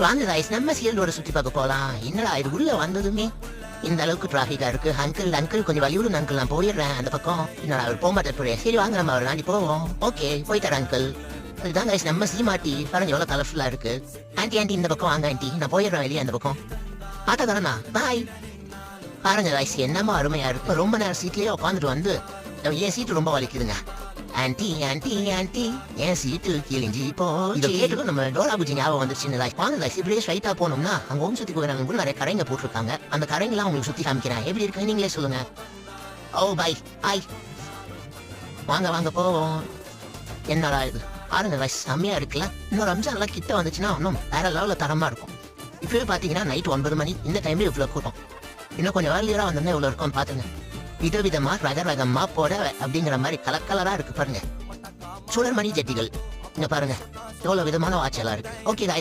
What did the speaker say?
வாங்க காய்ஸ், நம்ம சீரியலோட சுத்தி பார்க்க போலாம். என்னடா இது உள்ள வந்ததுமே இந்த அளவுக்கு டிராபிக்கா இருக்கு. அங்கிள் கொஞ்சம் வழிவிடும் அங்கிள், நான் போயிடுறேன் அந்த பக்கம். என்னடா அவர் போக மாட்டேன். சரி வாங்க நம்ம அவர் தாண்டி போவோம். ஓகே போயிட்டார் அங்கிள். அதுதான் காய்ஸ் நம்ம சீமாட்டி பாருங்க எவ்வளவு கலர்ஃபுல்லா இருக்கு. ஆண்டி இந்த பக்கம் வாங்க ஆண்டி, நான் போயிடுறேன் வெளியே அந்த பக்கம். ஆட்டா தானே பாய். பாருங்க காய்ஸ் என்னமா அருமையா இருக்கு. ரொம்ப நேரம் சீட்லயே உட்காந்துட்டு வந்து என் சீட்டு ரொம்ப வலிக்குதுங்க. ஆன்டி ஆன்டி ஆன்டி என் சீட்டு கிழிஞ்சி இப்போ இதை கேட்டு நம்ம டோரா புஜி ஞாபகம் வந்துருச்சு. வாங்க இப்படியே ஸ்ட்ரைட்டா போனோம்னா அங்க ஓம் சுத்தி போகிறாங்க கூட நிறைய கடைங்க போட்டிருக்காங்க. அந்த கடைங்கெல்லாம் உங்களுக்கு சுத்தி காமிக்கிறேன் எப்படி இருக்கு நீங்களே சொல்லுங்க. ஓ பாய் பாய், வாங்க வாங்க போவோம். என்னடா இது பாருங்க வயசு செம்மையா இருக்குல்ல. இன்னொரு ரம்ஜான் எல்லாம் கிட்ட வந்துச்சுன்னா இன்னும் வேற லெவல்ல தரமா இருக்கும். இப்பவே பாத்தீங்கன்னா நைட் 9 மணி, இந்த டைம்ல இவ்வளவு கூட்டம். இன்னும் கொஞ்சம் ஏர்லியரா வந்தோம்னா இவ்வளவு இருக்கும் பாத்துங்க. விதவிதமா ரகரகமா புடவை அப்படிங்கிற மாதிரி கலக்கலரா இருக்கு பாருங்க. சுடர்மணி ஜெட்டிகள் இங்க பாருங்க எவ்வளவு விதமான வாட்ச் எல்லாம் இருக்கு. Okay guys.